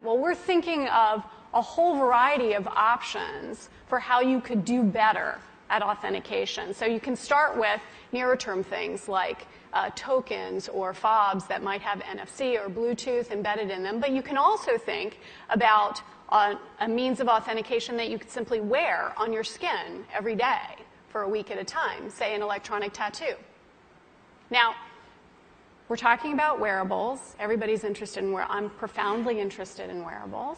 Well, we're thinking of a whole variety of options for how you could do better at authentication. So you can start with nearer-term things like tokens or fobs that might have NFC or Bluetooth embedded in them, but you can also think about a means of authentication that you could simply wear on your skin every day for a week at a time, say an electronic tattoo. Now, we're talking about wearables. Everybody's interested in I'm profoundly interested in wearables.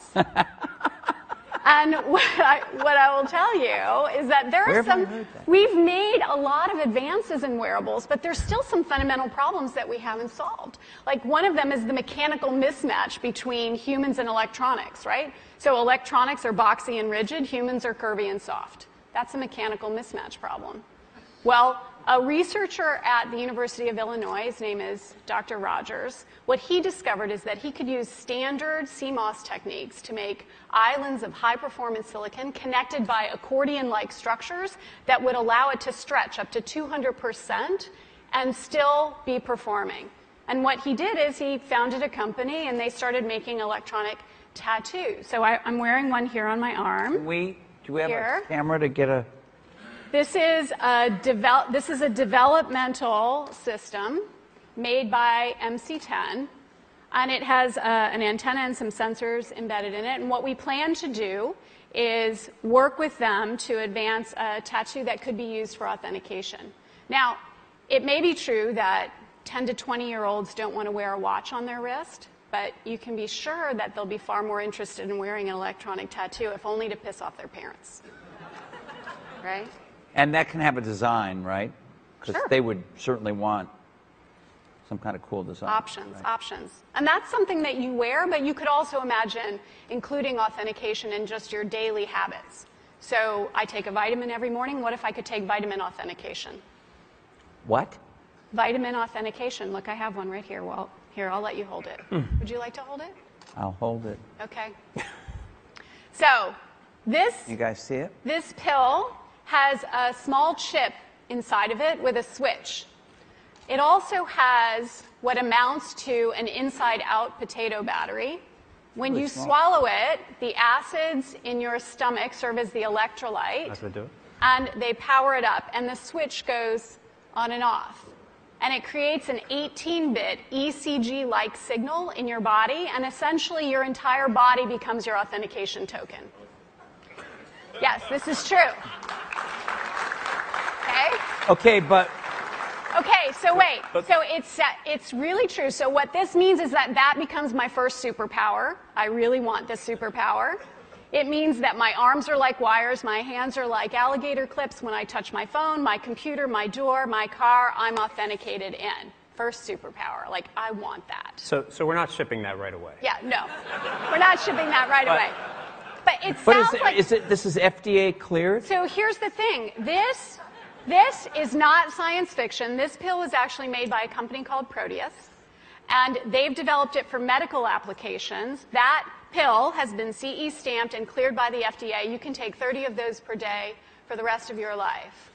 And what I will tell you is that there are we've made a lot of advances in wearables, but there's still some fundamental problems that we haven't solved. Like one of them is the mechanical mismatch between humans and electronics, right? So electronics are boxy and rigid, humans are curvy and soft. That's a mechanical mismatch problem. Well, a researcher at the University of Illinois, his name is Dr. Rogers, what he discovered is that he could use standard CMOS techniques to make islands of high-performance silicon connected by accordion-like structures that would allow it to stretch up to 200% and still be performing. And what he did is he founded a company, and they started making electronic tattoos. So I'm wearing one here on my arm. Do we have a camera to get a... This is a developmental system made by MC10, and it has an antenna and some sensors embedded in it. And what we plan to do is work with them to advance a tattoo that could be used for authentication. Now, it may be true that 10 to 20-year-olds don't want to wear a watch on their wrist, but you can be sure that they'll be far more interested in wearing an electronic tattoo, if only to piss off their parents. Right? And that can have a design, right? Because they would certainly want some kind of cool design. Options. And that's something that you wear, but you could also imagine including authentication in just your daily habits. So I take a vitamin every morning. What if I could take vitamin authentication? What? Vitamin authentication. Look, I have one right here. Well, here, I'll let you hold it. Would you like to hold it? I'll hold it. Okay. So this... You guys see it? This pill has a small chip inside of it with a switch. It also has what amounts to an inside-out potato battery. When you swallow it, the acids in your stomach serve as the electrolyte. That's what they do. And they power it up, and the switch goes on and off. And it creates an 18-bit ECG-like signal in your body, and essentially your entire body becomes your authentication token. Yes, this is true. Okay, but... Okay, so wait. So it's really true. So what this means is that becomes my first superpower. I really want this superpower. It means that my arms are like wires, my hands are like alligator clips. When I touch my phone, my computer, my door, my car, I'm authenticated in. First superpower. Like, I want that. So we're not shipping that right away. Yeah, no. We're not shipping that right away. But it sounds like... This is FDA cleared? So here's the thing. This is not science fiction. This pill was actually made by a company called Proteus, and they've developed it for medical applications. That pill has been CE stamped and cleared by the FDA. You can take 30 of those per day for the rest of your life.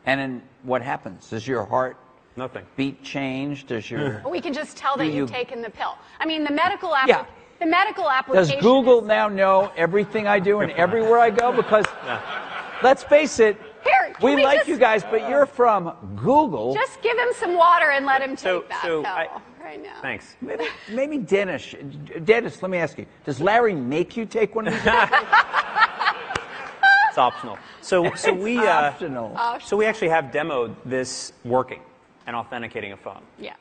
And then what happens? Does your heart beat change? Does your... We can just tell that you've taken the pill. I mean, the medical application... Does Google now know everything I do and everywhere I go? Because, let's face it, we like you guys, but you're from Google. Just give him some water and let him take that pill right now. Thanks. Maybe Dennis, let me ask you, does Larry make you take one of these? It's optional. So we optional. So we actually have demoed this working and authenticating a phone. Yeah.